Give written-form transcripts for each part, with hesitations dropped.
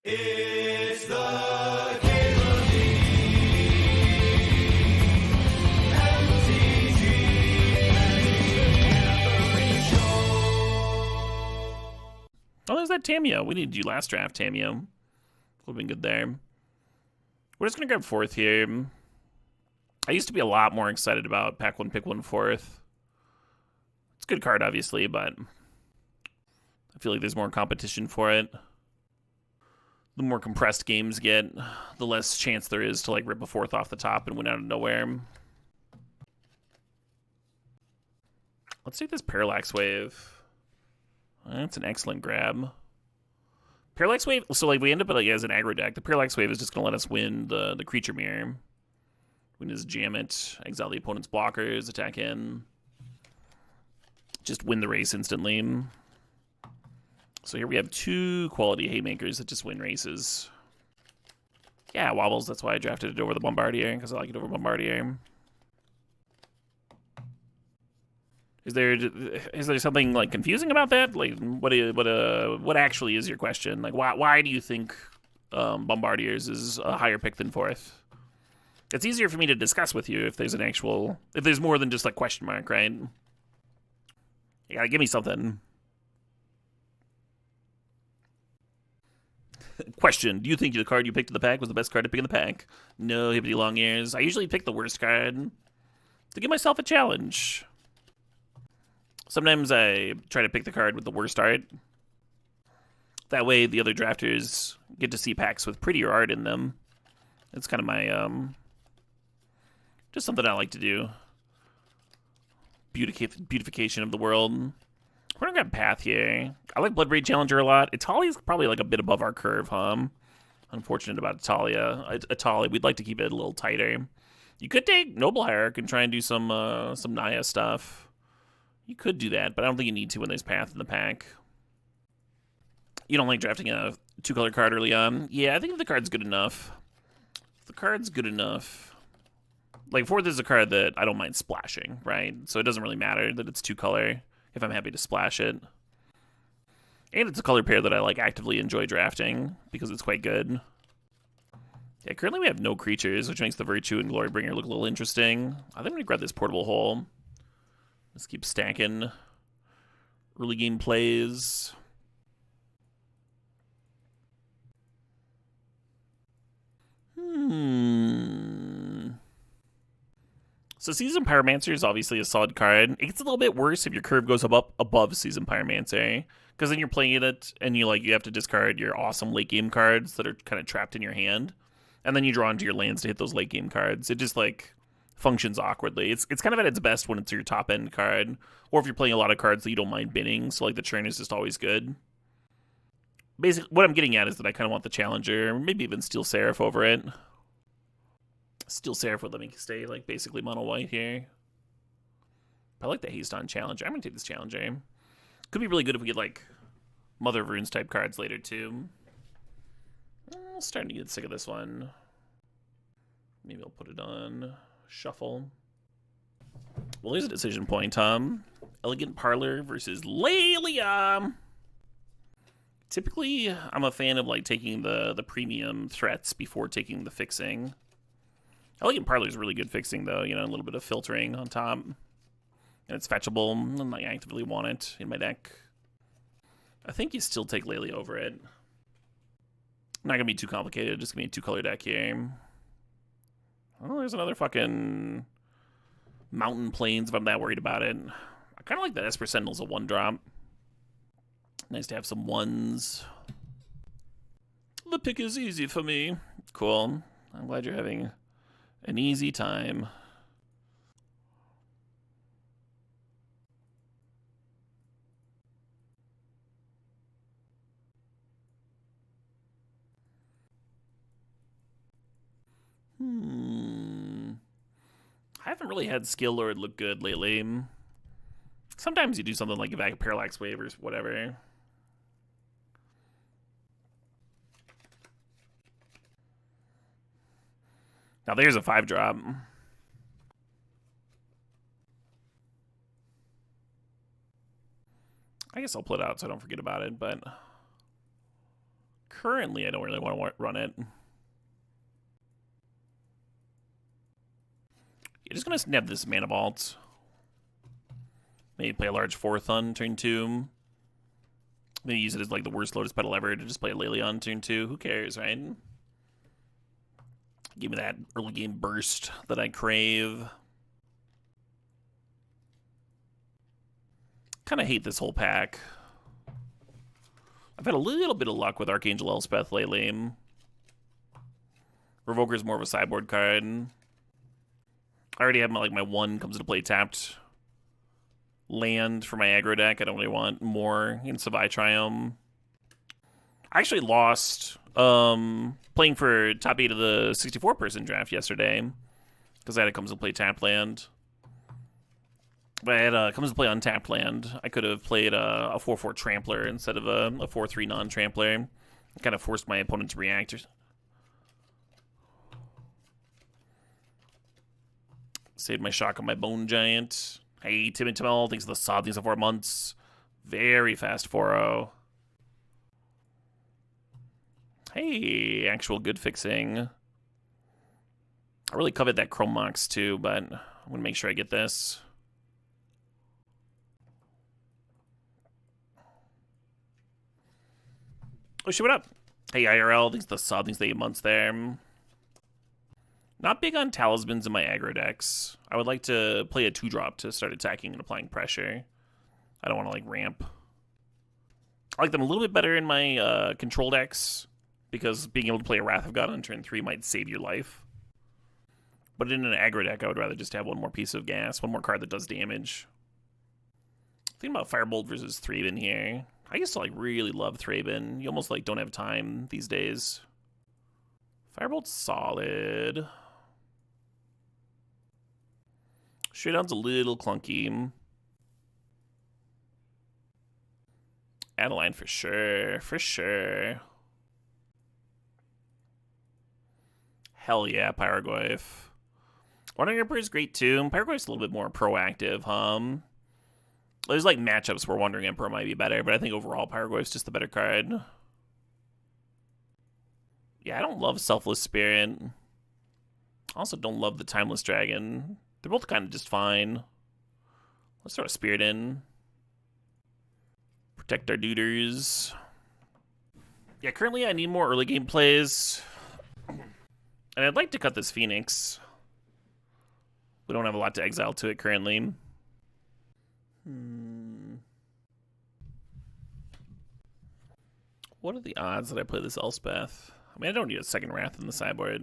It's the Cable Oh, there's that Tamio. We needed you last draft, Tamio. Would have been good there. We're just going to grab fourth here. I used to be a lot more excited about pack one, pick one, fourth. It's a good card, obviously, but I feel like there's more competition for it. The more compressed games get, the less chance there is to like rip a fourth off the top and win out of nowhere. Let's take this Parallax Wave. That's an excellent grab. Parallax Wave, so like we end up like as an aggro deck. The Parallax Wave is just gonna let us win the creature mirror. We can just jam it, exile the opponent's blockers, attack in. Just win the race instantly. So here we have two quality haymakers that just win races. Yeah, wobbles, that's why I drafted it over the Bombardier, because I like it over Bombardier. Is there something like confusing about that? Like, what actually is your question? Like, why do you think Bombardiers is a higher pick than fourth? It's easier for me to discuss with you if there's more than just like question mark, right? You gotta give me something. Question: do you think the card you picked in the pack was the best card to pick in the pack? No, hippity long ears. I usually pick the worst card to give myself a challenge. Sometimes I try to pick the card with the worst art. That way the other drafters get to see packs with prettier art in them. It's kind of my, just something I like to do. Beautification of the world. We're gonna grab Path here. I like Bloodbraid Challenger a lot. Italia's probably like a bit above our curve, huh? Unfortunate about Italia. Italia, we'd like to keep it a little tighter. You could take Noble Hierarch and try and do some Naya stuff. You could do that, but I don't think you need to when there's Path in the pack. You don't like drafting a 2-color card early on? Yeah, I think if the card's good enough. If the card's good enough. Like, fourth is a card that I don't mind splashing, right? So it doesn't really matter that it's 2-color if I'm happy to splash it. And it's a color pair that I like actively enjoy drafting because it's quite good. Yeah, currently we have no creatures, which makes the Virtue and Glorybringer look a little interesting. I think I'm going to grab this Portable Hole. Let's keep stacking early game plays. So Seasoned Pyromancer is obviously a solid card. It gets a little bit worse if your curve goes above Seasoned Pyromancer, because then you're playing it and you have to discard your awesome late game cards that are kind of trapped in your hand, and then you draw into your lands to hit those late game cards. It just like functions awkwardly. It's kind of at its best when it's your top end card, or if you're playing a lot of cards that you don't mind binning, so like the churn is just always good. Basically, what I'm getting at is that I kind of want the Challenger, maybe even Steel Seraph over it. Steel Seraph would let me stay like basically mono white here. I like the haste on Challenger. I'm gonna take this Challenger. Could be really good if we get like Mother of Runes type cards later too. I'm starting to get sick of this one. Maybe I'll put it on shuffle. Well, there's a decision point, Tom. Elegant Parlor versus Lelia. Typically, I'm a fan of like taking the premium threats before taking the fixing. Elegant Parlor is really good fixing though, a little bit of filtering on top. And it's fetchable, and I actively want it in my deck. I think you still take Lelia over it. Not gonna be too complicated, just gonna be a 2-color deck here. Oh, there's another fucking Mountain Plains if I'm that worried about it. I kind of like that Esper Sentinel's a 1-drop. Nice to have some ones. The pick is easy for me. Cool. I'm glad you're having an easy time. I haven't really had Skill Lord look good lately. Sometimes you do something like a Parallax Wave or whatever. Now there's a 5-drop. I guess I'll pull it out so I don't forget about it, but currently I don't really want to run it. You're just going to snap this Mana Vault. Maybe play a large 4th on turn 2. Maybe use it as like the worst Lotus Petal ever to just play a Lily on turn 2. Who cares, right? Give me that early game burst that I crave. Kind of hate this whole pack. I've had a little bit of luck with Archangel Elspeth lately. Revoker's more of a sideboard card. I already have my 1 comes into play tapped land for my aggro deck. I don't really want more in Savai Triumph. I actually lost playing for top 8 of the 64-person draft yesterday because I had a comes into play tapped land. But I had a comes into play untapped land. I could have played a 4/4 Trampler instead of a 4/3 non-Trampler. Kind of forced my opponent to react. Saved my shock on my Bone Giant. Hey, Tim and Timel, thanks for the sod, thanks for 4 months. Very fast 4-0. Hey, actual good fixing. I really coveted that Chrome Mox too, but I'm going to make sure I get this. Oh shit, what up? Hey, IRL, thanks for the sod, thanks for the 8 months there. Not big on talismans in my aggro decks. I would like to play a 2-drop to start attacking and applying pressure. I don't want to like ramp. I like them a little bit better in my control decks because being able to play a Wrath of God on turn 3 might save your life. But in an aggro deck, I would rather just have one more piece of gas, one more card that does damage. Think about Firebolt versus Thraben here. I used to like really love Thraben. You almost like don't have time these days. Firebolt's solid. Showdown's a little clunky. Adeline for sure, for sure. Hell yeah, Pyrogoyf. Wandering Emperor is great too. Pyrogoyf's a little bit more proactive, There's like matchups where Wandering Emperor might be better, but I think overall Pyrogoyf's just the better card. Yeah, I don't love Selfless Spirit. I also don't love the Timeless Dragon. They're both kind of just fine. Let's throw a Spirit in. Protect our duders. Yeah, currently I need more early game plays. And I'd like to cut this Phoenix. We don't have a lot to exile to it currently. What are the odds that I play this Elspeth? I mean, I don't need a second Wrath in the sideboard.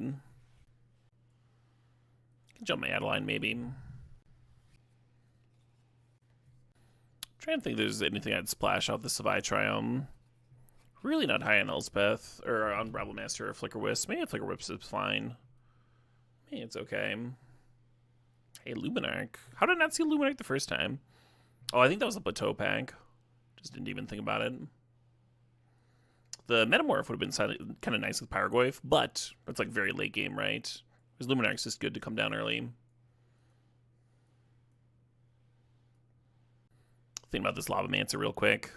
I can jump my Adeline, maybe. Trying to think if there's anything I'd splash out the Savai Triumph. Really not high on Elspeth, or on Rabble Master or Flicker Wisp. Maybe Flicker Wisp is fine. Maybe it's okay. Hey, Luminarch. How did I not see Luminarch the first time? Oh, I think that was a Plateau pack. Just didn't even think about it. The Metamorph would have been kind of nice with Pyrogoyf, but it's like very late game, right? Because Luminarch's just good to come down early. Think about this Lavamancer real quick.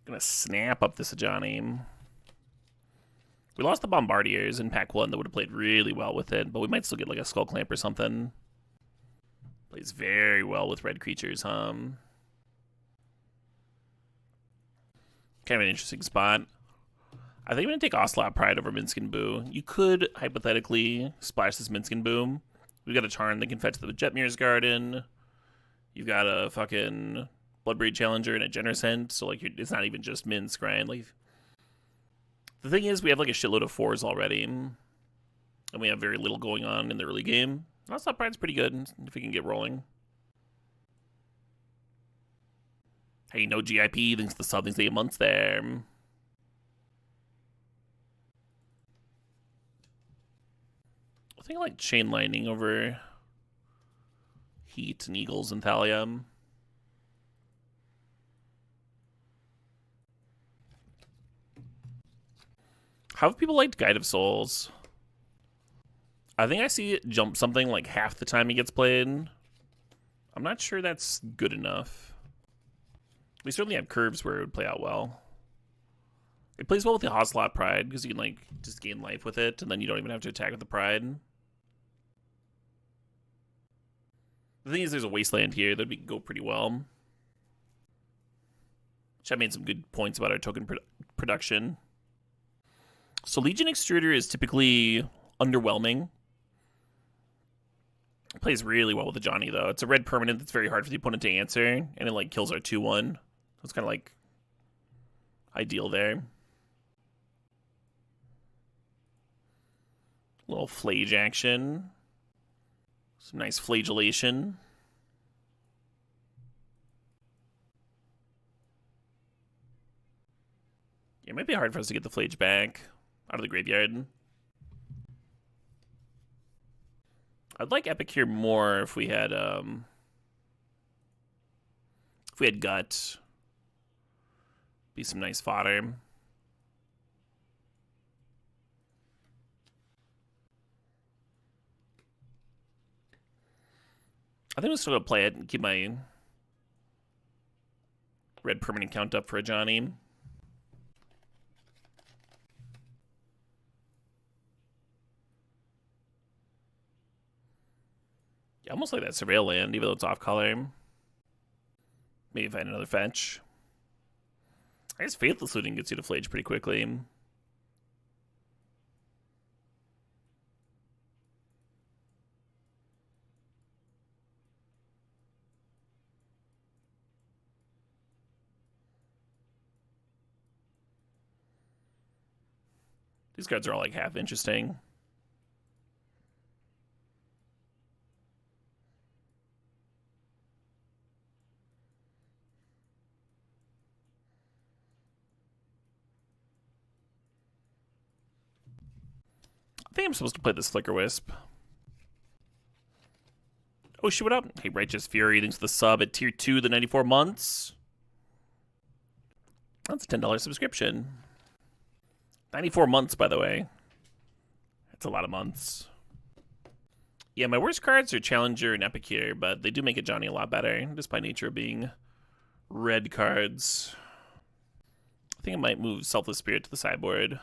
Gonna snap up this Ajani. We lost the Bombardiers in pack 1 that would have played really well with it, but we might still get like a Skull Clamp or something. Plays very well with red creatures, Kind of an interesting spot. I think I'm going to take Ocelot Pride over Minskin Boo. You could, hypothetically, splash this Minskin Boo. We've got a Charn that can fetch the Jetmir's Garden. You've got a fucking Bloodbraid Challenger and a Generous Hint, so like it's not even just Minsk, right? Like, the thing is, we have like a shitload of 4s already, and we have very little going on in the early game. Ocelot Pride's pretty good if we can get rolling. Hey, no GIP, thanks to the sub, thanks to 8 months there. I think I like Chain Lightning over Heat and Eagles and Thalia. How have people liked Guide of Souls? I think I see it jump something like half the time he gets played. I'm not sure that's good enough. We certainly have curves where it would play out well. It plays well with the Ocelot Pride, because you can, like, just gain life with it, and then you don't even have to attack with the Pride. The thing is, there's a Wasteland here that would go pretty well. Chat made some good points about our token production. So Legion Extruder is typically underwhelming. It plays really well with the Johnny, though. It's a red permanent that's very hard for the opponent to answer, and it, like, kills our 2-1. So it's kind of, like, ideal there. Little Flage action. Some nice flagellation. It might be hard for us to get the Flage back out of the graveyard. I'd like Epic here more if we had Gut. Be some nice fodder. I think I'm still gonna play it and keep my red permanent count up for a Johnny. Yeah, almost like that Surveil land, even though it's off color. Maybe find another fetch. I guess Faithless Looting gets you to Flage pretty quickly. These cards are all like half interesting. I think I'm supposed to play this Flicker Wisp. Oh, shoot, what up? Hey, Righteous Fury, thanks for the sub at tier 2, the 94 months. That's a $10 subscription. 94 months, by the way. That's a lot of months. Yeah, my worst cards are Challenger and Epic here, but they do make it Johnny a lot better, just by nature of being red cards. I think I might move Selfless Spirit to the sideboard.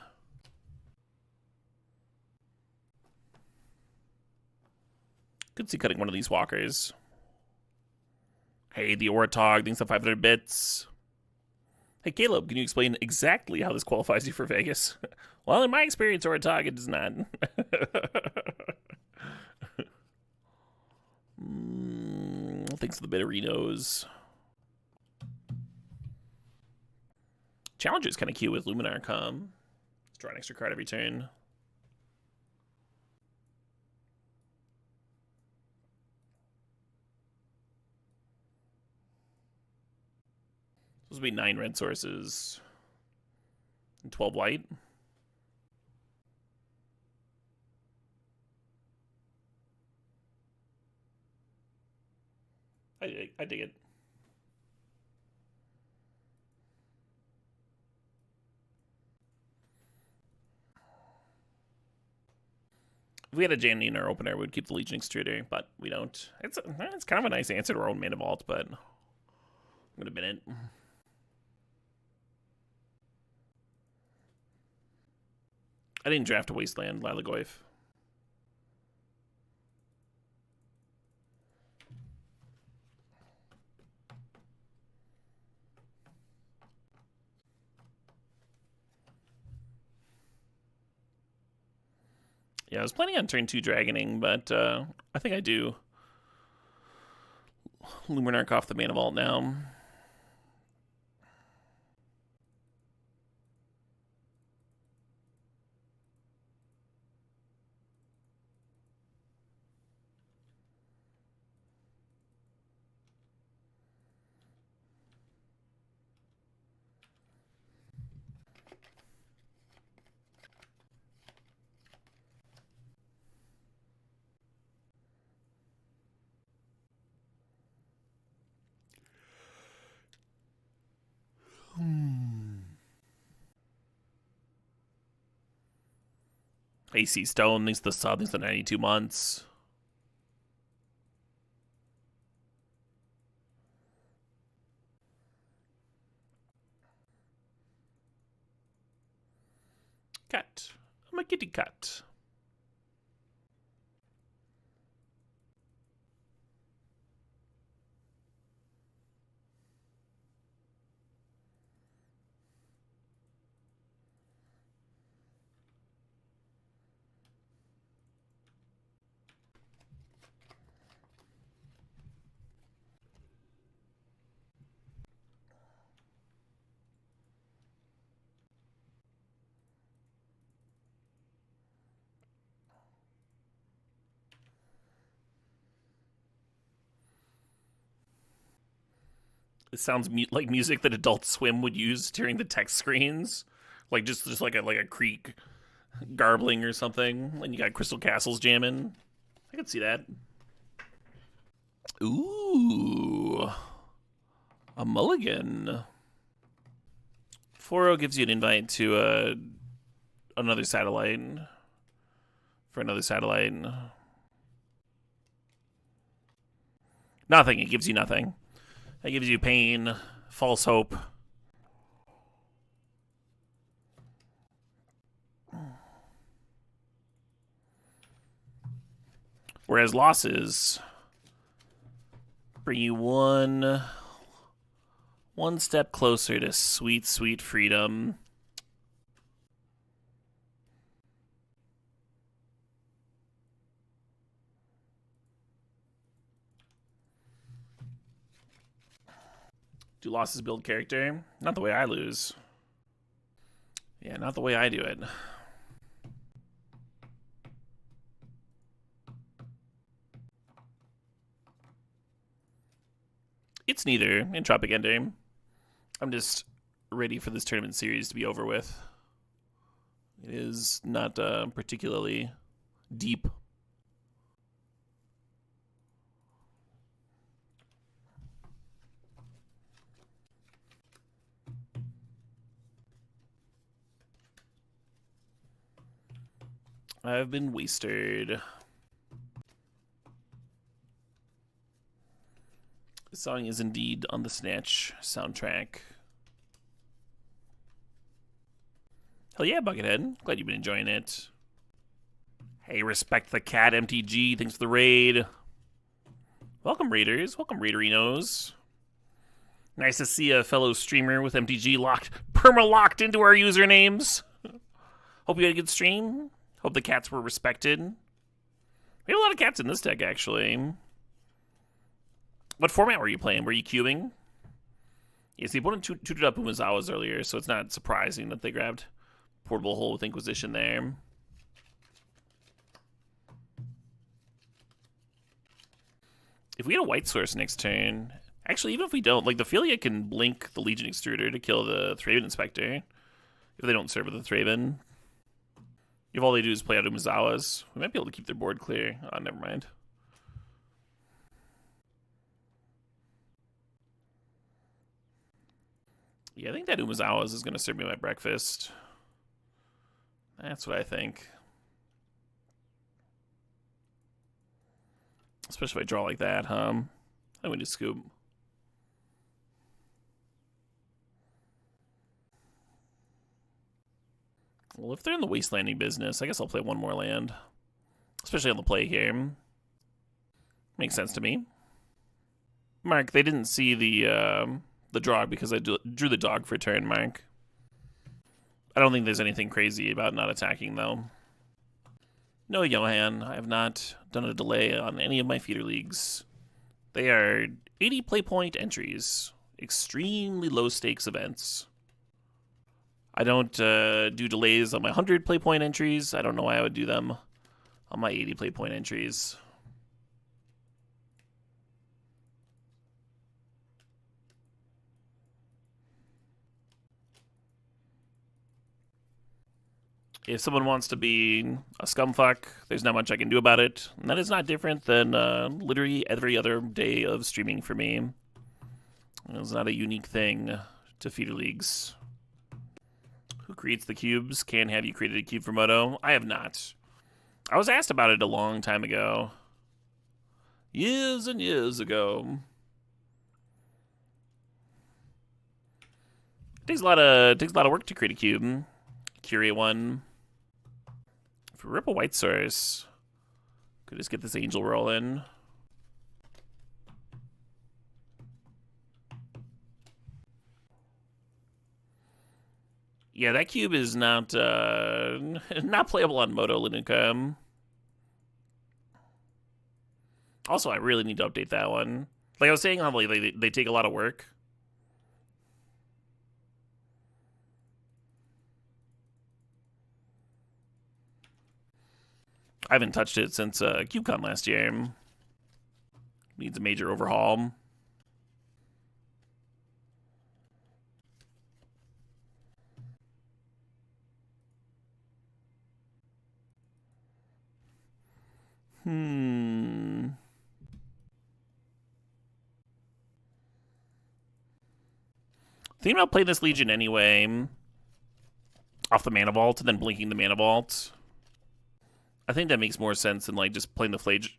Could see cutting one of these walkers. Hey, the Oratog, thanks for 500 bits. Hey, Caleb, can you explain exactly how this qualifies you for Vegas? Well, in my experience, Oratog, it does not. Thanks for the Bitterinos. Challenger is kind of cute with Luminar come. Let's draw an extra card every turn. Supposed to be 9 red sources and 12 white. I dig it. If we had a Janine in our opener, we'd keep the Legion Extruder, but we don't. It's kind of a nice answer to our own Mana Vault, but I'm gonna bin it. I didn't draft a Wasteland Lalagoyf. Yeah, I was planning on turn 2 Dragoning, but I think I do Luminarch off the Mana Vault now. AC Stone, thanks to the sub, thanks to 92 months. cat. I'm a kitty cat. It sounds like music that Adult Swim would use during the text screens, like just like a creek garbling or something. And you got Crystal Castles jamming. I could see that. Ooh, a mulligan. 4-0 gives you an invite to another satellite. For another satellite. Nothing. It gives you nothing. That gives you pain, false hope. Whereas losses bring you one step closer to sweet, sweet freedom. Do losses build character? Not the way I lose. Yeah, not the way I do it. It's neither. Entropic Ending. I'm just ready for this tournament series to be over with. It is not particularly deep. I've been wasted. The song is indeed on the Snatch soundtrack. Hell yeah, Buckethead. Glad you've been enjoying it. Hey, respect the cat, MTG. Thanks for the raid. Welcome, Raiders. Welcome, Raiderinos. Nice to see a fellow streamer with MTG perma-locked into our usernames. Hope you had a good stream. Hope the cats were respected. We have a lot of cats in this deck, actually. What format were you playing? Were you cubing? Yes, the opponent tutored up Umezawa's earlier, so it's not surprising that they grabbed Portable Hole with Inquisition there. If we had a white source next turn, actually, even if we don't, like the Philia can blink the Legion Extruder to kill the Thraben Inspector if they don't serve with the Thraben. If all they do is play out Umezawa's, we might be able to keep their board clear. Oh, never mind. Yeah, I think that Umezawa's is going to serve me my breakfast. That's what I think. Especially if I draw like that, huh? I'm going to scoop. Well, if they're in the wastelanding business, I guess I'll play one more land. Especially on the play here. Makes sense to me. Mark, they didn't see the draw because I drew the dog for turn, Mark. I don't think there's anything crazy about not attacking, though. No, Johan, I have not done a delay on any of my feeder leagues. They are 80 play point entries. Extremely low stakes events. I don't do delays on my 100 play point entries. I don't know why I would do them on my 80 play point entries. If someone wants to be a scumfuck, there's not much I can do about it. And that is not different than literally every other day of streaming for me. It's not a unique thing to feeder leagues. Who creates the cubes? Can have you created a cube for Moto? I have not. I was asked about it a long time ago. Years and years ago. It takes a lot of work to create a cube. Curate one. If we rip a white source, could just get this angel rolling. Yeah, that cube is not not playable on Moto Linicum. Also, I really need to update that one. Like I was saying, they take a lot of work. I haven't touched it since CubeCon last year. Needs a major overhaul. Thinking about playing this Legion anyway. Off the Mana Vault and then blinking the Mana Vault. I think that makes more sense than like just playing the Flage.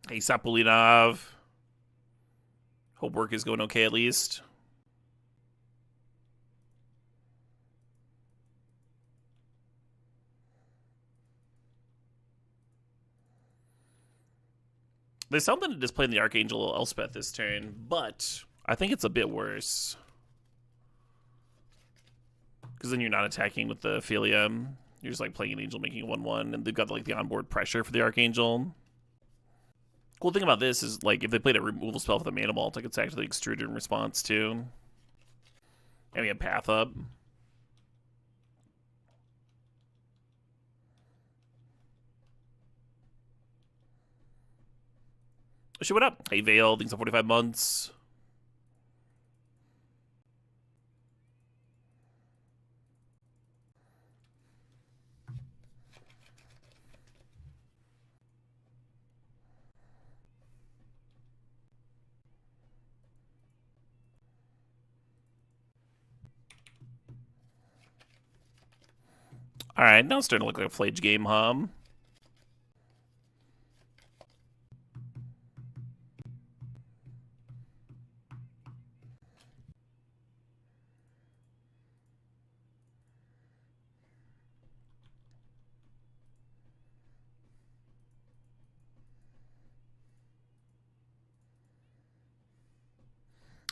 Hey, Sapulinov. Hope work is going okay at least. There's something to just playing the Archangel Elspeth this turn, but I think it's a bit worse. Because then you're not attacking with the Ophelia. You're just like playing an Angel, making a 1/1, and they've got like the onboard pressure for the Archangel. Cool thing about this is like if they played a removal spell for the Mana Vault, I could sack to the Extruder in response too. And we have Path up. Shit, what up? Hey, Vale, thanks for 45 months. Alright, now it's starting to look like a Flage game, huh?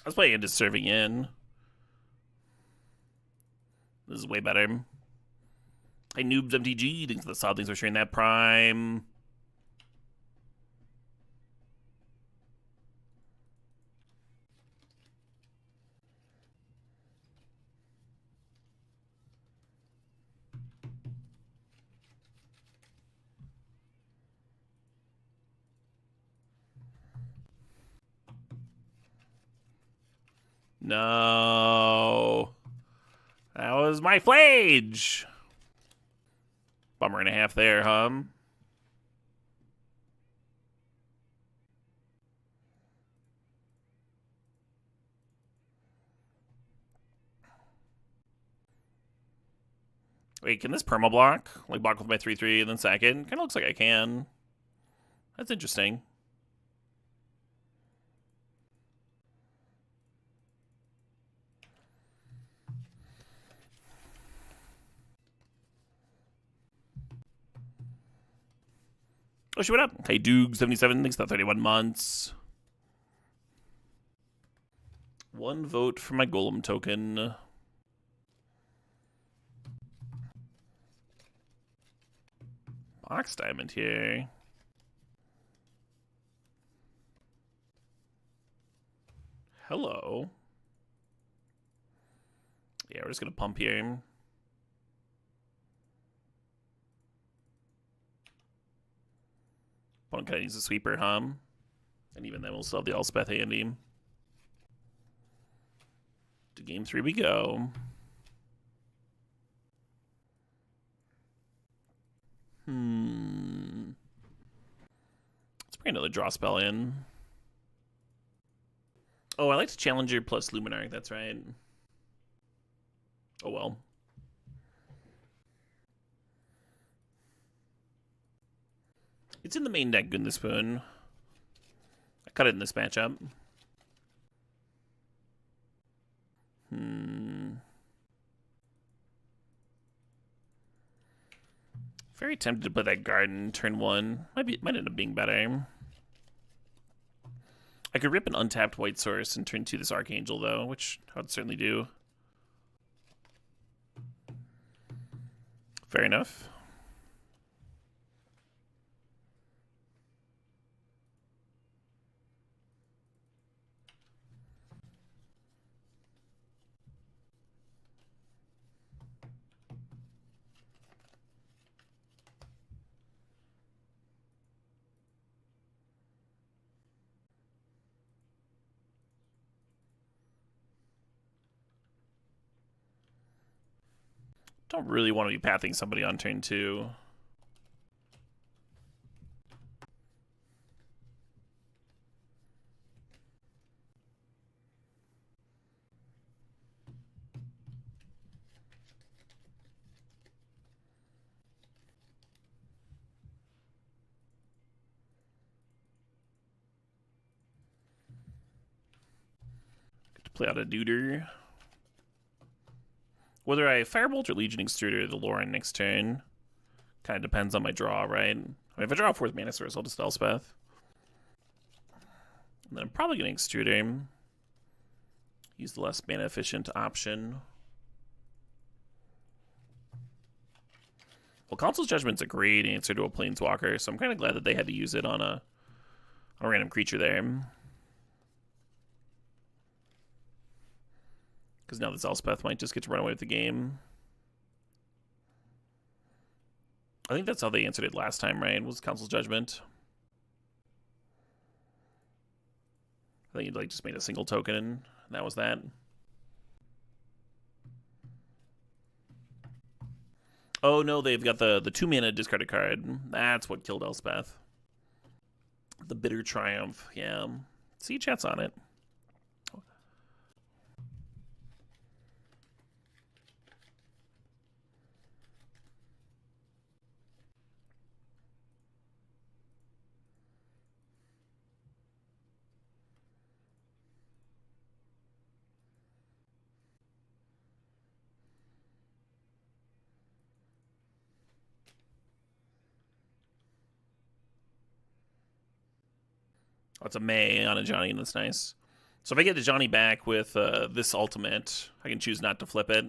I was playing into serving in. This is way better. Hey, Noobs MTG, thanks for the sod, thanks for sharing that Prime. No. That was my Flage. Bummer and a half there, huh? Wait, can this perma block? Like block with my 3/3 and then sack it? Kind of looks like I can. That's interesting. Oh, shit, what up? Hey, Doog77, thanks for 31 months. 1 vote for my Golem token. Box Diamond here. Hello. Yeah, we're just gonna pump here. Opponent kind of needs a sweeper, huh? And even then, we'll still have the Elspeth handy. To game 3 we go. Let's bring another draw spell in. Oh, I liked Challenger plus Luminarch, that's right. Oh well. It's in the main deck, Goodness Spoon. I cut it in this matchup. Very tempted to put that garden turn 1. Might end up being better. I could rip an untapped white source and turn 2 this Archangel, though, which I would certainly do. Fair enough. Don't really want to be pathing somebody on turn 2. Get to play out a Deuter. Whether I Firebolt or Legion Extruder the Lauren next turn kind of depends on my draw, right? I mean, if I draw a 4th Mana Source, I'll just Elspeth. And then I'm probably going to Extruder. Use the less mana efficient option. Well, Consul's Judgment's a great answer to a Planeswalker, so I'm kind of glad that they had to use it on a random creature there. Because now this Elspeth might just get to run away with the game. I think that's how they answered it last time, right? Was Council's Judgment. I think he just made a single token, and that was that. Oh no, they've got the 2-mana discarded card. That's what killed Elspeth. The Bitter Triumph, yeah. See, chat's on it. Oh, it's a May on a Johnny, and that's nice. So if I get a Johnny back with this ultimate, I can choose not to flip it.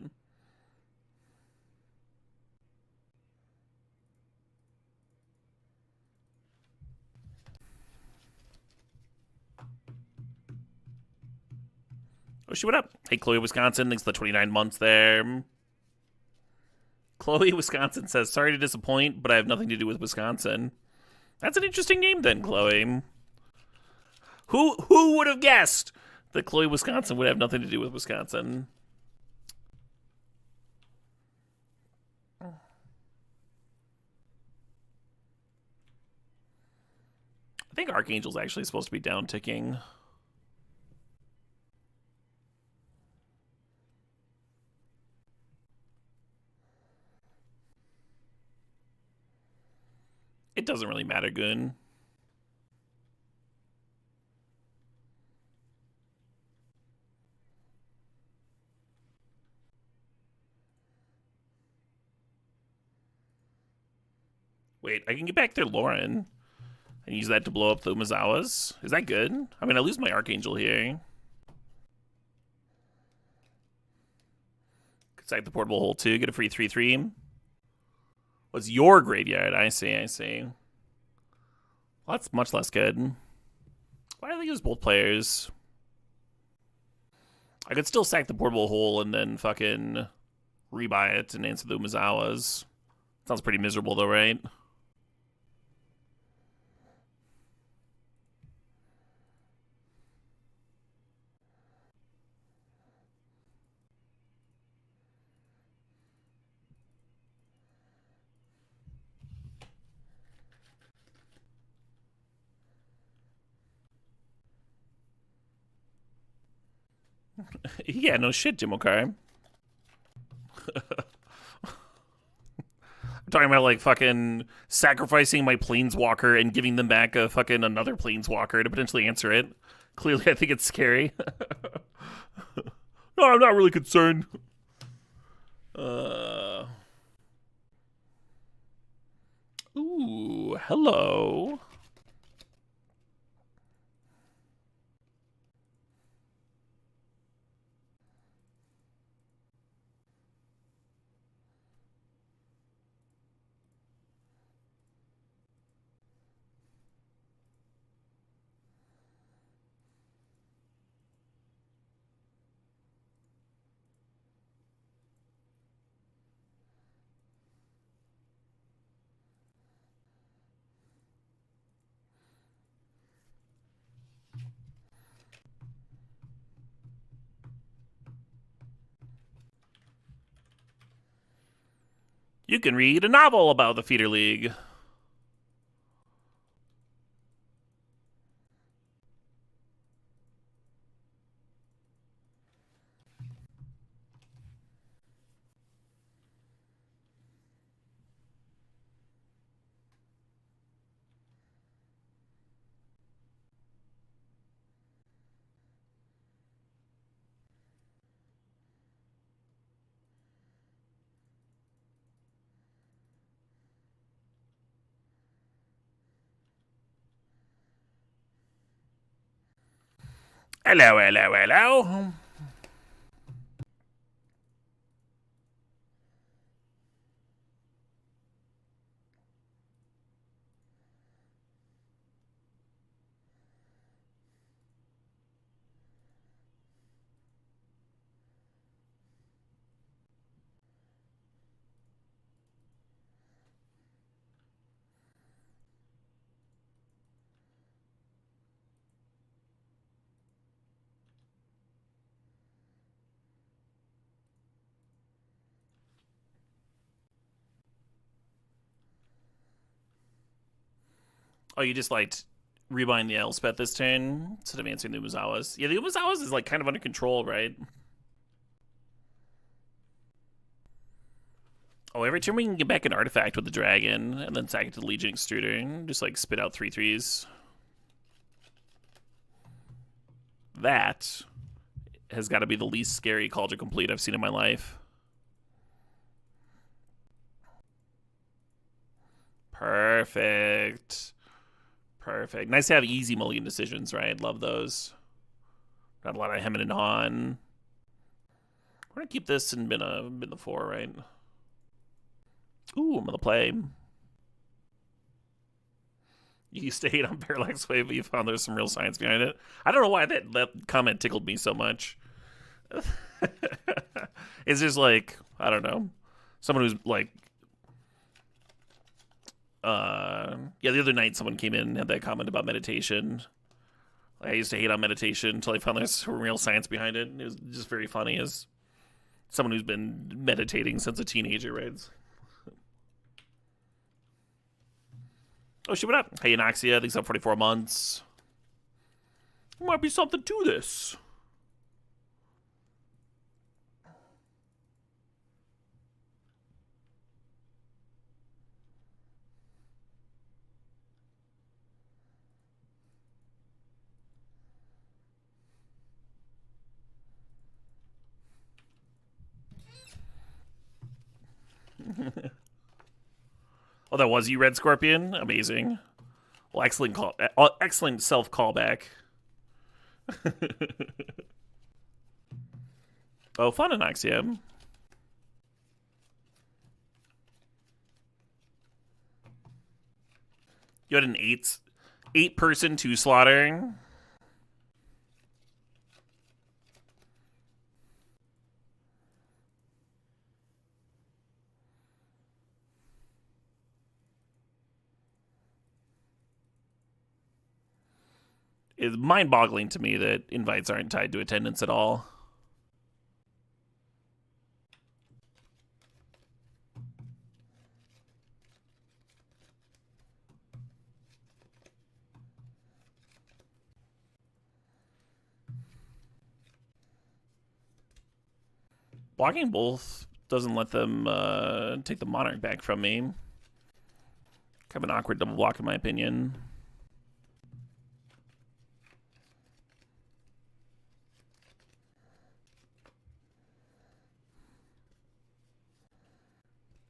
Oh, shoot, what up? Hey, Chloe, Wisconsin. Thanks for the 29 months there. Chloe, Wisconsin says, sorry to disappoint, but I have nothing to do with Wisconsin. That's an interesting name then, Chloe. Who would have guessed that Chloe, Wisconsin would have nothing to do with Wisconsin? I think Archangel's actually supposed to be down ticking. It doesn't really matter, Goon. Wait, I can get back there, Lauren, and use that to blow up the Umazawas. Is that good? I mean, I lose my Archangel here. Could sack the Portable Hole too, get a free 3/3. What's your graveyard? I see. Well, that's much less good. Why do they use both players? I could still sack the Portable Hole and then fucking rebuy it and answer the Umazawas. Sounds pretty miserable though, right? Yeah, no shit, Jim O'Carr. I'm talking about like fucking sacrificing my Planeswalker and giving them back a fucking another Planeswalker to potentially answer it. Clearly, I think it's scary. No, I'm not really concerned. Ooh, hello. You can read a novel about the Feeder League. Hello, hello, hello. Oh, you just liked rebind the Elspeth this turn instead of answering the Umazawas. Yeah, the Umazawas is like kind of under control, right? Oh, every turn we can get back an artifact with the dragon and then sack it to the Legion Extruder. Just like spit out 3/3s. That has got to be the least scary Cauldron Complete I've seen in my life. Perfect. Perfect. Nice to have easy mulligan decisions, right? Love those. Not a lot of hemming and hawing. We're gonna keep this in bin the 4, right? Ooh, I'm gonna play. You used to hate on Parallax Wave, but you found there's some real science behind it. I don't know why that comment tickled me so much. It's just like, I don't know. Someone who's like, yeah, the other night someone came in and had that comment about meditation. I used to hate on meditation until I found there's some real science behind it. It was just very funny as someone who's been meditating since a teenager, right? Oh, shit, what up? Hey, Anoxia, thanks up 44 months. There might be something to this. Oh, that was you, Red Scorpion? Amazing. Well, excellent self callback. Oh, fun, Anoxia. You had an eight person to slaughter. It's mind-boggling to me that invites aren't tied to attendance at all. Blocking both doesn't let them take the Monarch back from me. Kind of an awkward double block, in my opinion.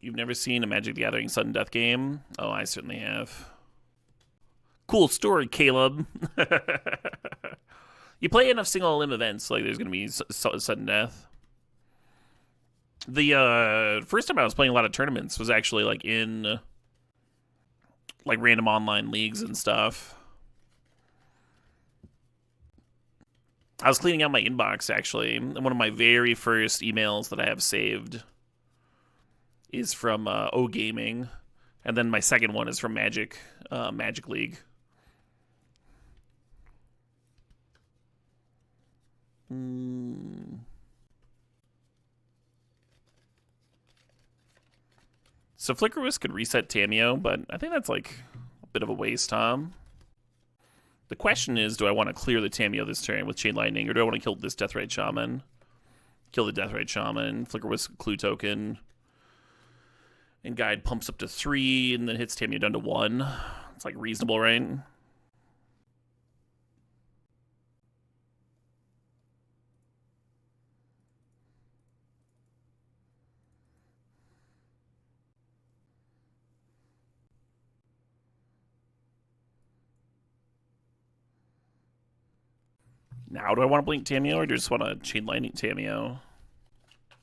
You've never seen a Magic the Gathering Sudden Death game? Oh, I certainly have. Cool story, Caleb. You play enough single limb events, like there's gonna be sudden death. The first time I was playing a lot of tournaments was actually like in like random online leagues and stuff. I was cleaning out my inbox actually, and one of my very first emails that I have saved is from O Gaming, and then my second one is from Magic League. So Flickerwisk could reset Tameo, but I think that's like a bit of a waste, Tom. The question is, do I want to clear the Tameo this turn with Chain Lightning, or do I want to kill this Deathrite Shaman? Kill the Deathrite Shaman, Flickerwisk Clue Token, and Guide pumps up to 3, and then hits Tameo down to 1. It's like reasonable, right? Now, do I want to blink Tameo, or do I just want to Chain Lightning Tameo? I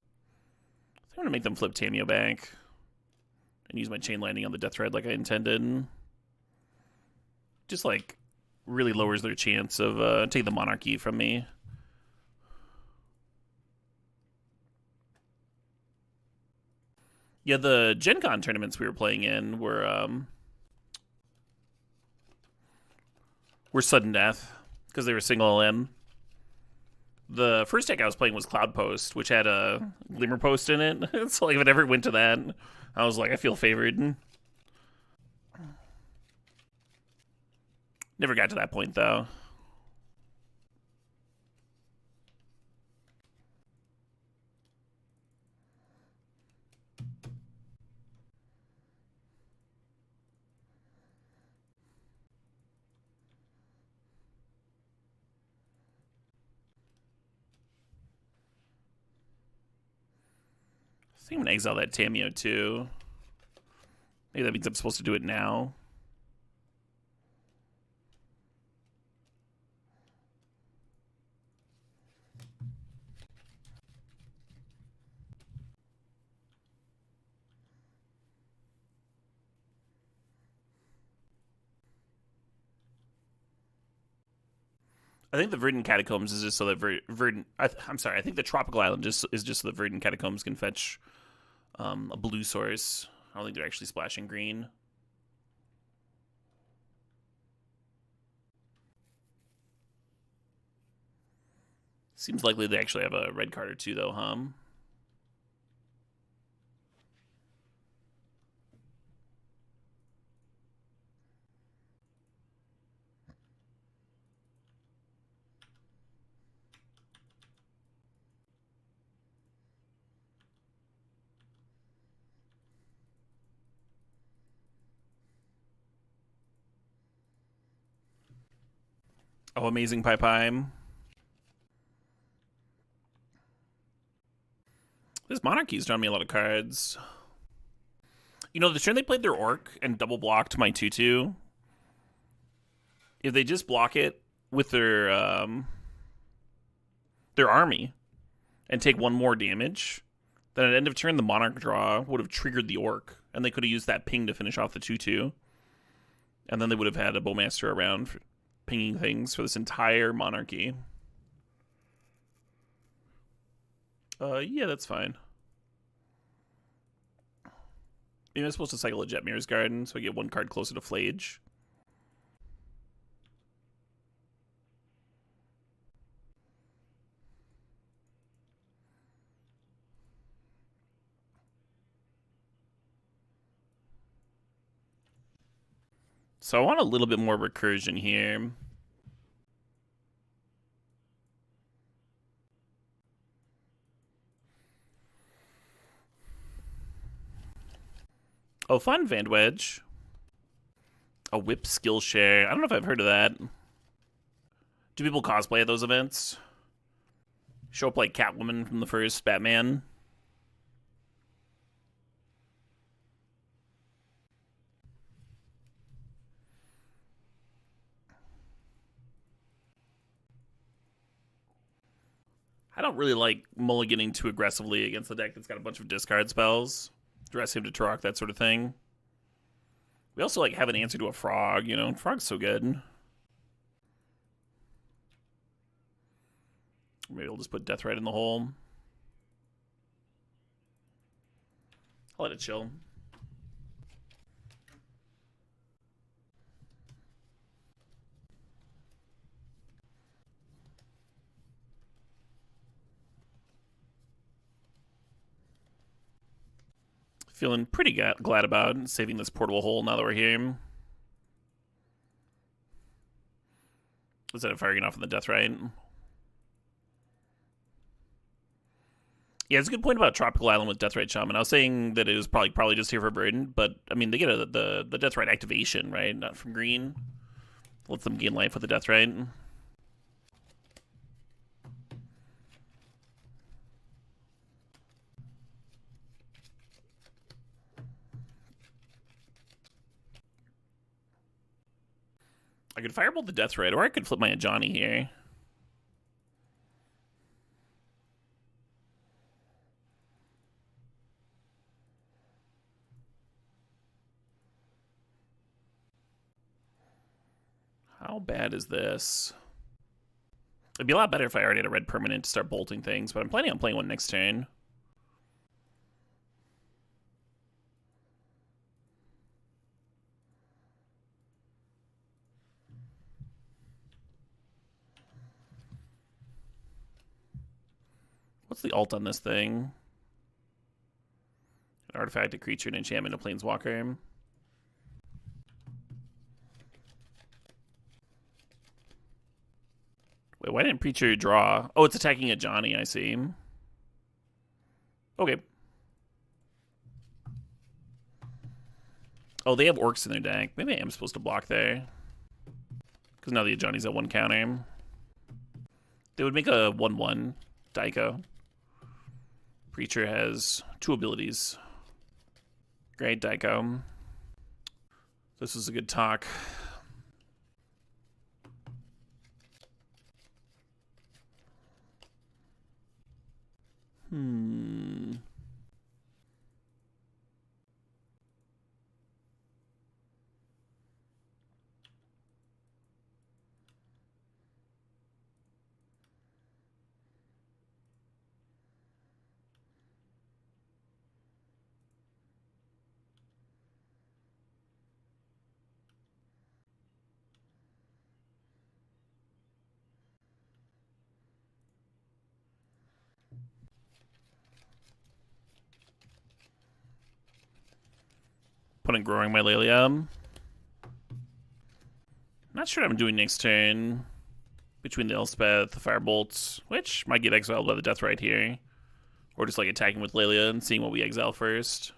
think I'm going to make them flip Tameo back and use my Chain Lightning on the Death Red like I intended. Just, like, really lowers their chance of taking the Monarchy from me. Yeah, the Gen Con tournaments we were playing in were sudden death because they were single LM. The first deck I was playing was Cloud Post, which had a Glimmer Post in it. So like if it ever went to that, I was like, I feel favored. Never got to that point though. I think I'm going to exile that Tameo too. Maybe that means I'm supposed to do it now. I think the Verdant Catacombs is just so that I'm sorry. I think the Tropical Island is just so that Verdant Catacombs can fetch a blue source. I don't think they're actually splashing green. Seems likely they actually have a red card or two, though, huh? Oh, Amazing Pie. This Monarchy's drawn me a lot of cards. You know, the turn they played their Orc and double blocked my 2/2, if they just block it with their army and take 1 more damage, then at end of turn the Monarch draw would have triggered the Orc, and they could have used that ping to finish off the 2/2. And then they would have had a Bowmaster around for pinging things for this entire Monarchy. Yeah, that's fine. Maybe I'm supposed to cycle a Jetmir's Garden so I get 1 card closer to Flage. So I want a little bit more recursion here. Oh, fun, Vandwedge. A Whip Skillshare. I don't know if I've heard of that. Do people cosplay at those events? Show up like Catwoman from the first Batman? I don't really like mulliganing too aggressively against the deck that's got a bunch of discard spells. Dress him to Turok, that sort of thing. We also like have an answer to a frog, you know? Frog's so good. Maybe we'll just put Deathrite in the hole. I'll let it chill. Feeling pretty glad about saving this portable hole now that we're here. Instead of firing off on the Deathrite. Yeah, it's a good point about Tropical Island with Deathrite Shaman. I was saying that it was probably just here for burden, but I mean they get the Deathrite activation, right? Not from green. Lets them gain life with the Deathrite. I could Firebolt the Deathrite, or I could flip my Ajani here. How bad is this? It'd be a lot better if I already had a red permanent to start bolting things, but I'm planning on playing one next turn. What's the ult on this thing? An artifact, a creature, an enchantment, a planeswalker. Wait, why didn't Preacher draw? Oh, it's attacking a Johnny, I see. Okay. Oh, they have orcs in their deck. Maybe I am supposed to block there. Because now the Johnny's at 1 counter. They would make a 1/1 Daiko. Preacher has 2 abilities. Great, Daiko. This was a good talk. Opponent growing my Lelia. Not sure what I'm doing next turn. Between the Elspeth, the Firebolts, which might get exiled by the Deathrite here. Or just like attacking with Lelia and seeing what we exile first.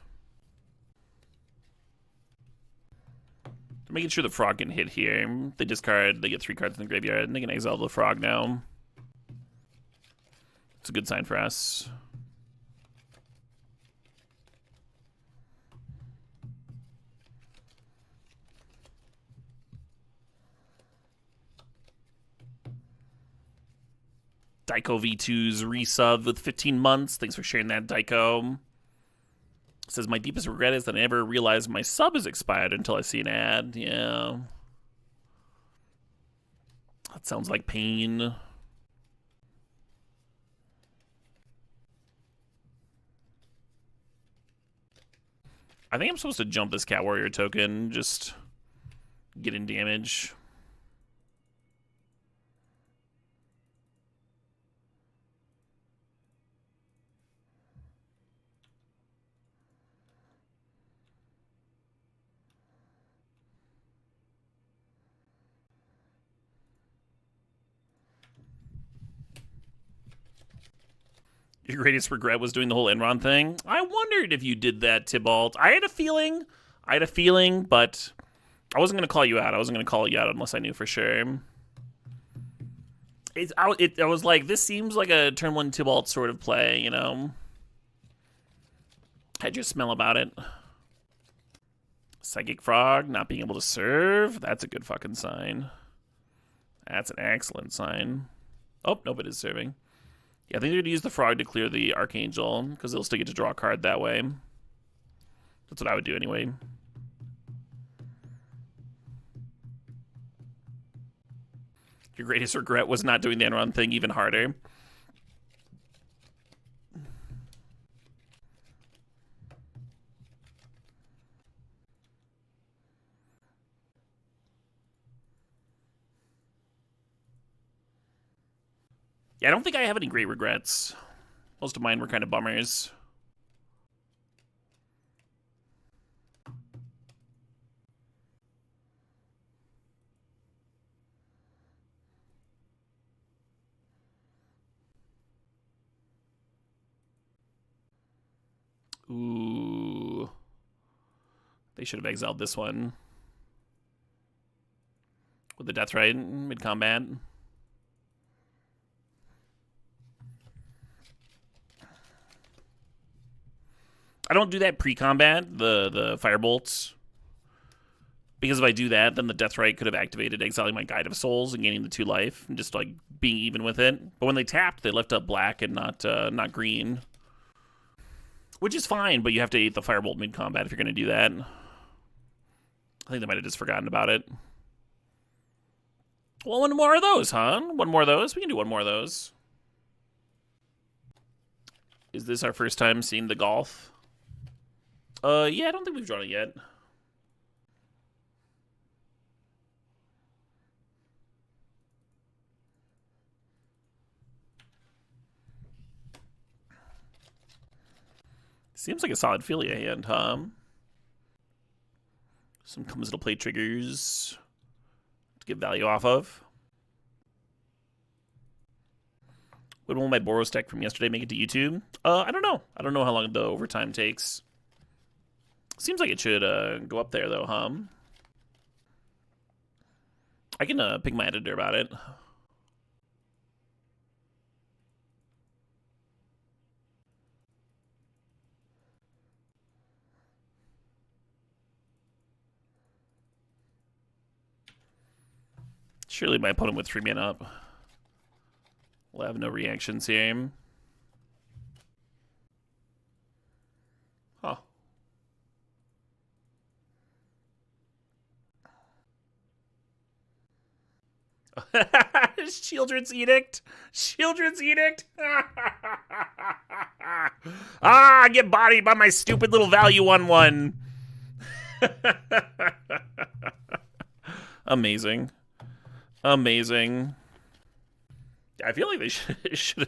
Making sure the frog can hit here. They discard, they get 3 cards in the graveyard, and they can exile the frog now. It's a good sign for us. Daiko V2's resub with 15 months. Thanks for sharing that, Daiko. Says, my deepest regret is that I never realized my sub is expired until I see an ad. Yeah. That sounds like pain. I think I'm supposed to jump this Cat Warrior token, just get in damage. Your greatest regret was doing the whole Enron thing? I wondered if you did that, Tybalt. I had a feeling, but I wasn't going to call you out. I wasn't going to call you out unless I knew for sure. I was like, this seems like a turn 1 Tybalt sort of play, you know? Had your smell about it. Psychic Frog not being able to serve. That's a good fucking sign. That's an excellent sign. Oh, nope, it is serving. Yeah, I think they're going to use the Frog to clear the Archangel, because they'll still get to draw a card that way. That's what I would do anyway. Your greatest regret was not doing the end run thing even harder. Yeah, I don't think I have any great regrets. Most of mine were kind of bummers. Ooh. They should have exiled this one. With the Deathrite mid-combat. I don't do that pre-combat, the Firebolts. Because if I do that, then the Deathrite could have activated exiling my Guide of Souls and gaining the 2 life and just like being even with it. But when they tapped, they left up black and not green. Which is fine, but you have to eat the Firebolt mid-combat if you're going to do that. I think they might have just forgotten about it. Well, one more of those, huh? One more of those? We can do one more of those. Is this our first time seeing the golf? Yeah, I don't think we've drawn it yet. Seems like a solid Philia hand, huh? Some comes into play triggers to get value off of. When will my Boros deck from yesterday make it to YouTube? I don't know. I don't know how long the overtime takes. Seems like it should go up there, though, huh? I can ping my editor about it. Surely my opponent with 3 mana up will have no reactions here. Huh. Children's Edict. Children's Edict. I get bodied by my stupid little value 1/1. Amazing. Amazing. I feel like they should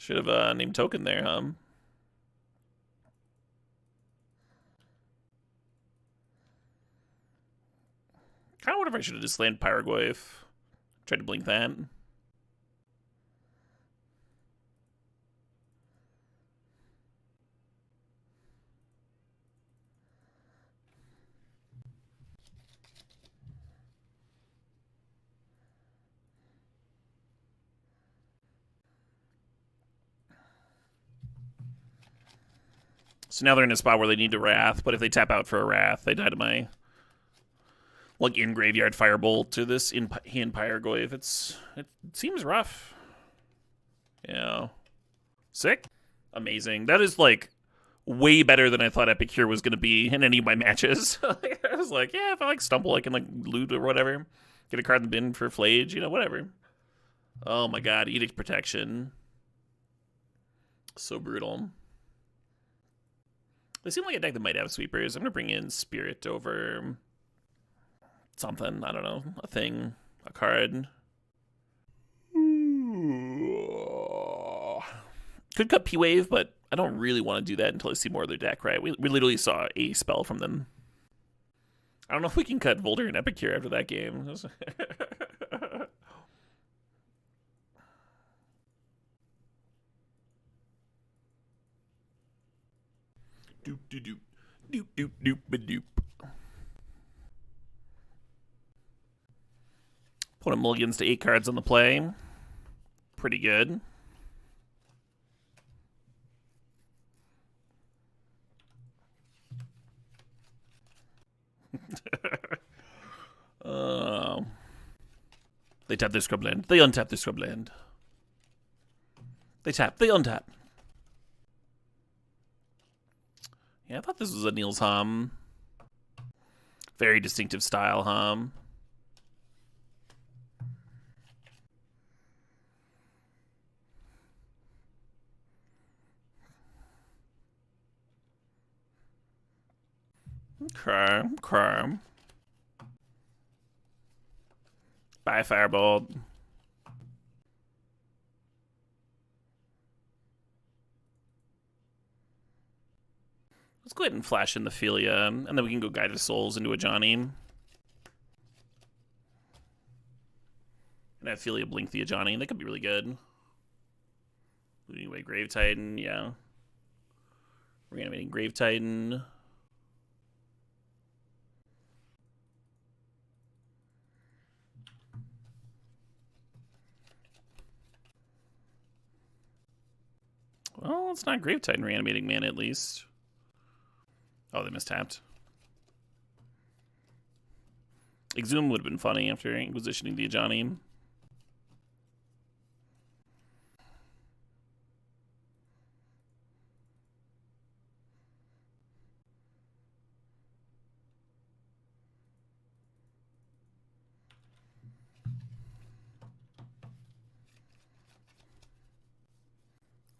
have named token there, huh? Kind of wonder if I should have just landed Pyrogoyf. Tried to blink that. So now they're in a spot where they need to Wrath, but if they tap out for a Wrath, they die to my like in graveyard Firebolt to this in hand Pyrogoyf. It seems rough. Yeah. Sick. Amazing. That is like way better than I thought Epicure was gonna be in any of my matches. I was like, yeah, if I like stumble, I can like loot or whatever. Get a card in the bin for Flage, you know, whatever. Oh my god, Edict Protection. So brutal. They seem like a deck that might have sweepers. I'm gonna bring in Spirit over something. I don't know. A thing. A card. Could cut P-Wave, but I don't really want to do that until I see more of their deck, right? We literally saw a spell from them. I don't know if we can cut Volder and Epicure after that game. Doop doop doop doop doop doop doop. Opponent mulligans to 8 cards on the play. Pretty good. They tap their scrubland. They untap their scrubland. They tap. They untap. Yeah, I thought this was a Niels hum. Very distinctive style hum. Okay, okay. Bye, Firebolt. Let's go ahead and flash in the Philia, and then we can go Guide of Souls into a Johnny. And have Philia blink the Ajani. That could be really good. Anyway, Grave Titan, yeah. Reanimating Grave Titan. Well, it's not Grave Titan reanimating mana, at least. Oh, they mistapped. Exhume would have been funny after Inquisitioning the Ajani.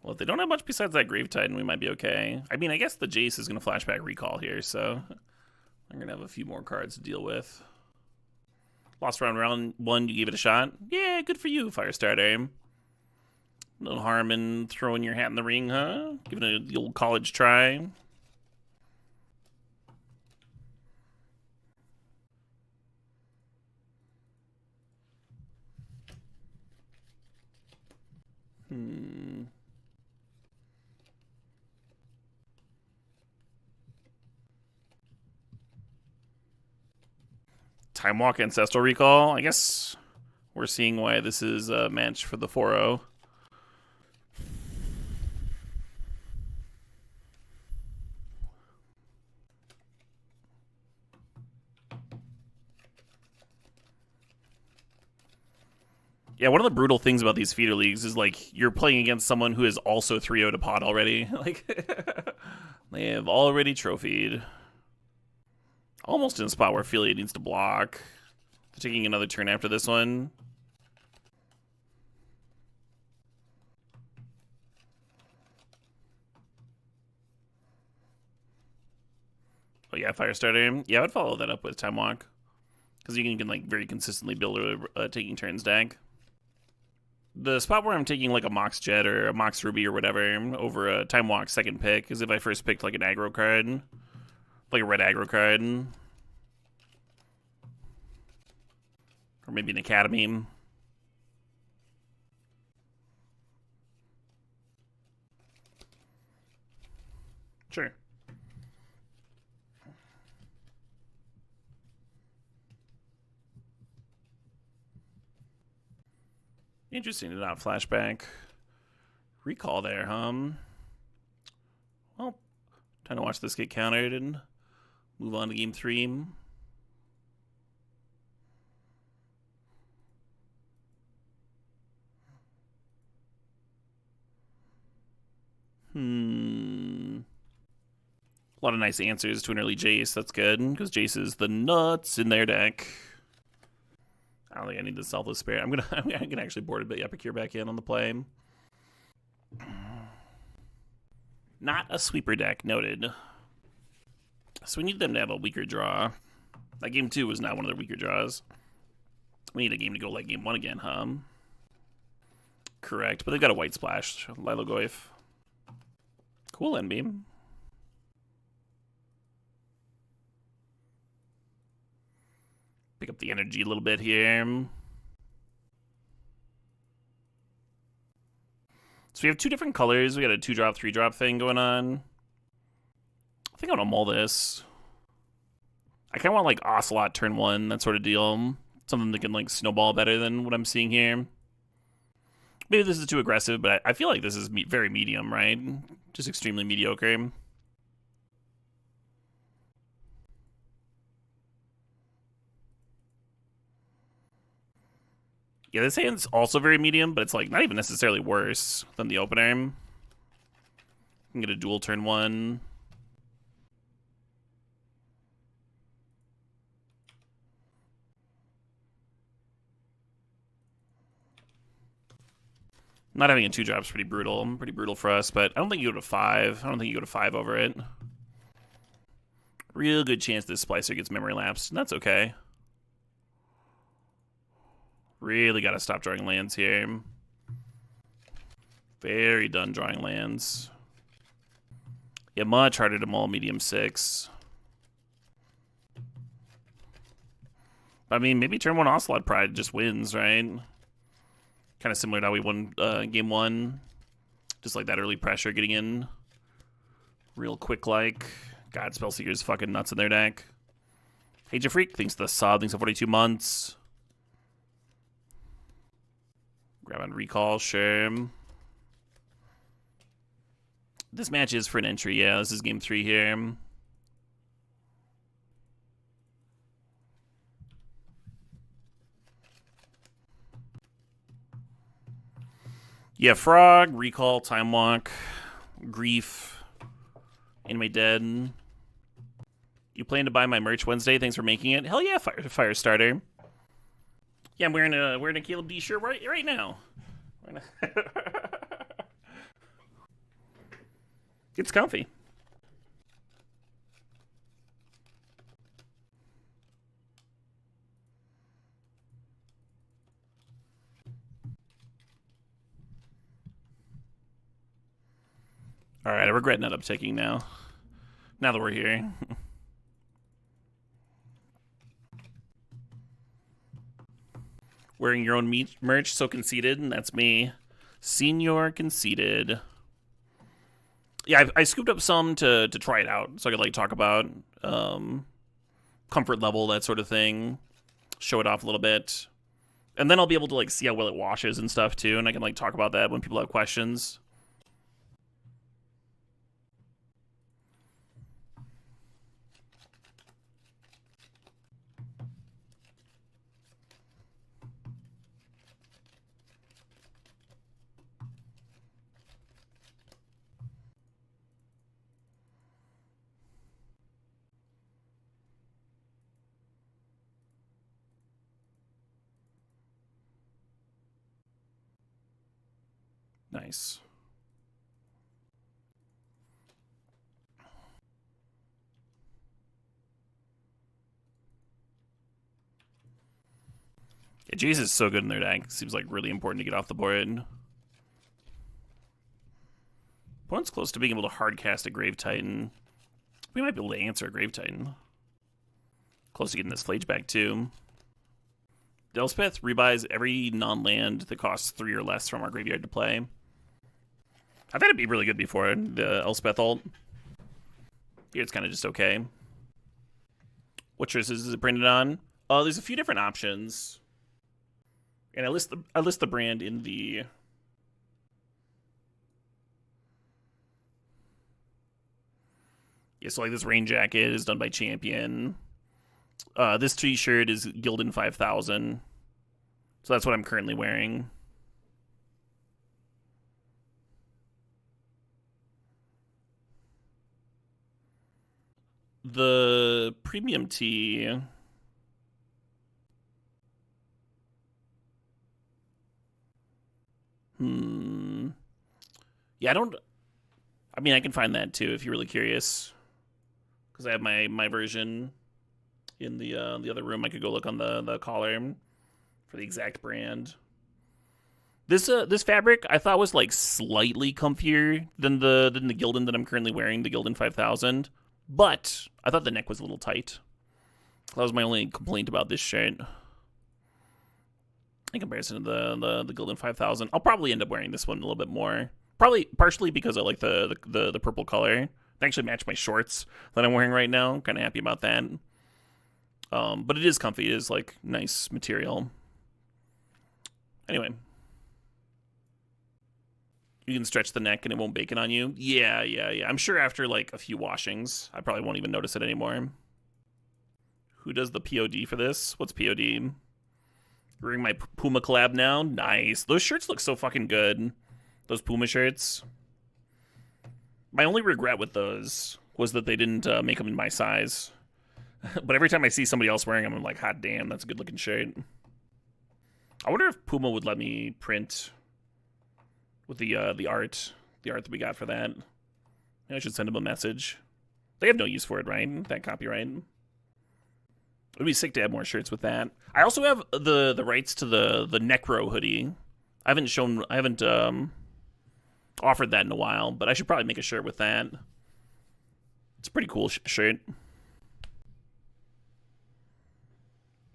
Well, if they don't have much besides that Grave Titan, we might be okay. I mean, I guess the Jace is going to flashback Recall here, so I'm going to have a few more cards to deal with. Lost round 1, you gave it a shot? Yeah, good for you, Firestarter. No harm in throwing your hat in the ring, huh? Giving it the old college try. Time Walk Ancestral Recall. I guess we're seeing why this is a match for the 4-0. Yeah, one of the brutal things about these feeder leagues is, like, you're playing against someone who is also 3-0'd a pot already. Like, they have already trophied. Almost in a spot where Philia needs to block. They're taking another turn after this one. Oh yeah, Firestarter. Yeah, I would follow that up with Time Walk. Because you can like very consistently build a taking turns deck. The spot where I'm taking like a Mox Jet or a Mox Ruby or whatever over a Time Walk second pick is if I first picked like an aggro card. Like a red aggro card. Or maybe an Academy. Sure. Interesting to not flashback. Recall there, Well, time to watch this get countered and move on to game 3. A lot of nice answers to an early Jace. That's good, because Jace is the nuts in their deck. I don't think I need the Selfless Spirit. I'm gonna actually board a bit Epicure back in on the play. Not a sweeper deck, noted. So we need them to have a weaker draw. That game 2 was not one of their weaker draws. We need a game to go like game 1 again, Correct, but they've got a White Splash, Lilogoyf. Cool, Enbeam. Pick up the energy a little bit here. So we have 2 different colors. We got a 2-drop, 3-drop thing going on. I think I'm gonna mull this. I kind of want like Ocelot turn 1, that sort of deal. Something that can like snowball better than what I'm seeing here. Maybe this is too aggressive, but I feel like this is very medium, right? Just extremely mediocre. Yeah, this hand's also very medium, but it's like not even necessarily worse than the opener. You can get a dual turn 1. Not having a 2-drop is pretty brutal. Pretty brutal for us, but I don't think you go to 5. I don't think you go to 5 over it. Real good chance this Splicer gets memory lapsed, and that's okay. Really got to stop drawing lands here. Very done drawing lands. Yeah, much harder to mull medium 6. I mean, maybe turn 1 Ocelot Pride just wins, right? Kind of similar to how we won game 1. Just like that early pressure getting in. Real quick like. God, Spellseeker's fucking nuts in their deck. Age of Freak thinks the Sod thinks of 42 months. Grab on Recall, sure. This match is for an entry, yeah. This is game 3 here. Yeah, Frog, Recall, Time Walk, Grief, Anime Dead. You plan to buy my merch Wednesday? Thanks for making it. Hell yeah, Firestarter. Yeah, I'm wearing a Caleb D shirt right now. It's comfy. All right, I regret not upticking now. Now that we're here. Wearing your own merch, so conceited, and that's me. Senior conceited. Yeah, I scooped up some to try it out, so I could like talk about comfort level, that sort of thing. Show it off a little bit. And then I'll be able to like see how well it washes and stuff too, and I can like talk about that when people have questions. Nice. Yeah, Jesus is so good in their deck. Seems like really important to get off the board. Opponent's close to being able to hardcast a Grave Titan. We might be able to answer a Grave Titan. Close to getting this Flage back too. The Elspeth rebuys every non-land that costs 3 or less from our graveyard to play. I've had it be really good before, the Elspeth ult. Here it's kind of just okay. What choices is it printed on? There's a few different options. And I list the brand in the... Yeah, so like this rain jacket is done by Champion. This t-shirt is Gildan 5000. So that's what I'm currently wearing. The premium tee... Yeah, I mean, I can find that too if you're really curious. Because I have my version in the other room. I could go look on the collar for the exact brand. This fabric I thought was like slightly comfier than the Gildan that I'm currently wearing, the Gildan 5000. But I thought the neck was a little tight. That was my only complaint about this shirt. In comparison to the Gildan 5000, I'll probably end up wearing this one a little bit more. Probably partially because I like the purple color. They actually match my shorts that I'm wearing right now. I'm kind of happy about that. But it is comfy. It is like nice material. Anyway. You can stretch the neck and it won't bake it on you. Yeah. I'm sure after like a few washings, I probably won't even notice it anymore. Who does the POD for this? What's POD? Wearing my Puma collab now. Nice. Those shirts look so fucking good. Those Puma shirts. My only regret with those was that they didn't make them in my size. But every time I see somebody else wearing them, I'm like, hot damn, that's a good looking shirt. I wonder if Puma would let me print with the art that we got for that. Maybe I should send them a message. They have no use for it, right? That copyright. It would be sick to have more shirts with that. I also have the rights to the Necro hoodie. I haven't offered that in a while, but I should probably make a shirt with that. It's a pretty cool shirt.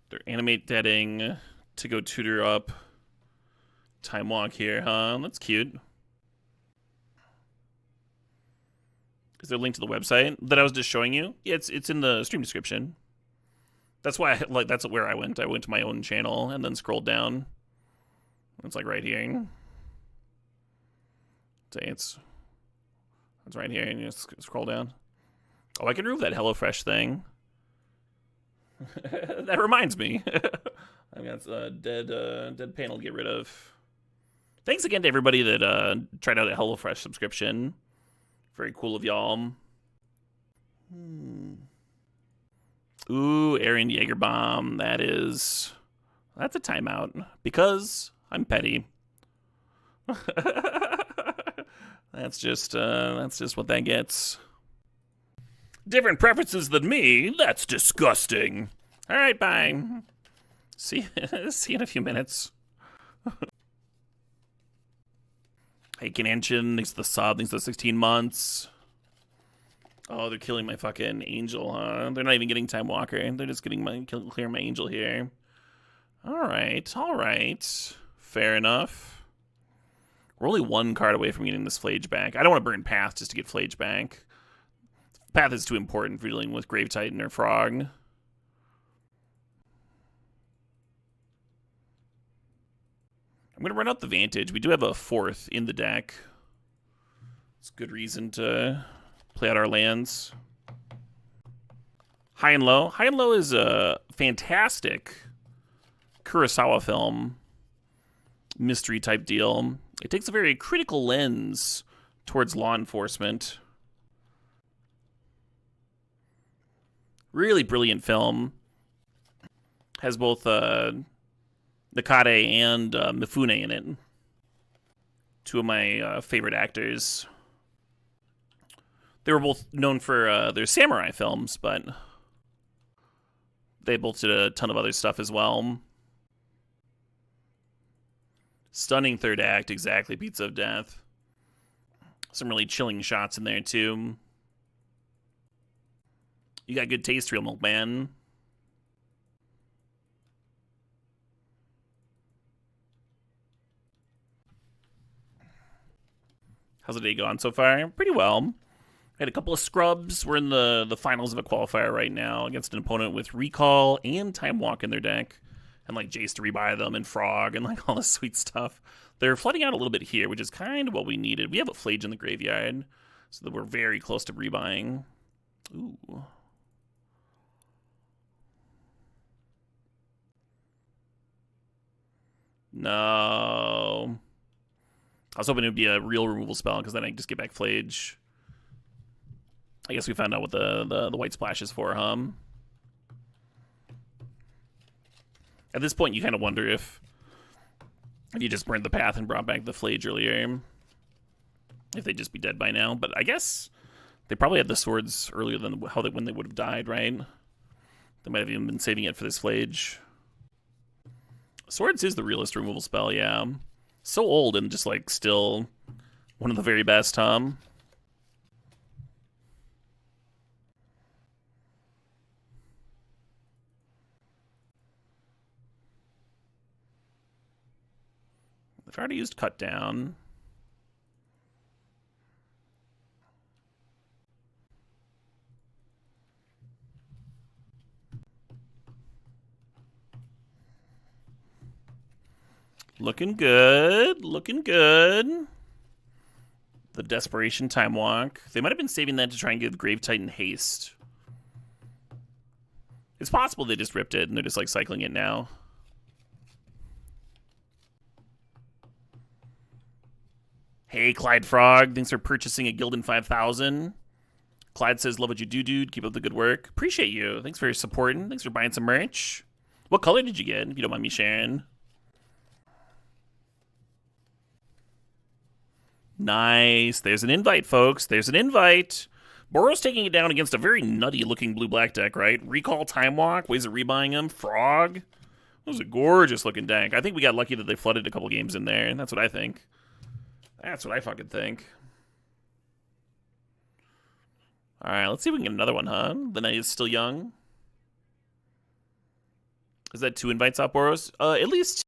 They're animate deading to go tutor up. Time walk here, huh? That's cute. Is there a link to the website that I was just showing you? Yeah, it's in the stream description. That's why that's where I went. I went to my own channel and then scrolled down. It's like right here. It's right here, and you just scroll down. Oh, I can remove that HelloFresh thing. That reminds me. I've got a dead panel to get rid of. Thanks again to everybody that tried out a HelloFresh subscription. Very cool of y'all. Ooh, Aaron Jaegerbomb. That's a timeout because I'm petty. That's just what that gets. Different preferences than me. That's disgusting. All right, bye. See you in a few minutes. Hey, Kananchin, thanks for the sub. Thanks for the 16 months. Oh, they're killing my fucking angel, huh? They're not even getting Time Walker. They're just getting clearing my angel here. All right. Fair enough. We're only one card away from getting this Flage back. I don't want to burn Path just to get Flage back. Path is too important for dealing with Grave Titan or Frog. I'm going to run out the Vantage. We do have a 4th in the deck. It's a good reason to play out our lands. High and Low. High and Low is a fantastic Kurosawa film. Mystery type deal. It takes a very critical lens towards law enforcement. Really brilliant film. Has both Nakade and Mifune in it. Two of my favorite actors. They were both known for their samurai films, but they both did a ton of other stuff as well. Stunning third act, exactly. Pizza of Death. Some really chilling shots in there, too. You got good taste, Real Milkman. How's the day going so far? Pretty well. Had a couple of scrubs. We're in the finals of a qualifier right now against an opponent with Recall and Time Walk in their deck. And like Jace to rebuy them and Frog and like all this sweet stuff. They're flooding out a little bit here, which is kind of what we needed. We have a Flage in the graveyard, so that we're very close to rebuying. Ooh. No. I was hoping it would be a real removal spell, because then I can just get back Flage. I guess we found out what the white splash is for, huh? At this point, you kind of wonder if you just burned the Path and brought back the Flage earlier, if they'd just be dead by now. But I guess they probably had the swords earlier than when they would have died, right? They might have even been saving it for this Flage. Swords is the realest removal spell, yeah. So old and just like still one of the very best, huh? I've already used Cut Down. Looking good. Looking good. The Desperation Time Walk. They might have been saving that to try and give Grave Titan haste. It's possible they just ripped it and they're just like cycling it now. Hey, Clyde Frog. Thanks for purchasing a Gildan 5000. Clyde says, love what you do, dude. Keep up the good work. Appreciate you. Thanks for supporting. Thanks for buying some merch. What color did you get, if you don't mind me sharing? Nice. There's an invite, folks. There's an invite. Boros taking it down against a very nutty-looking blue-black deck, right? Recall, Time Walk, ways of rebuying him, Frog. That was a gorgeous-looking deck. I think we got lucky that they flooded a couple games in there, and that's what I think. That's what I fucking think. All right, let's see if we can get another one, huh? The night is still young. Is that 2 invites out, Boros? At least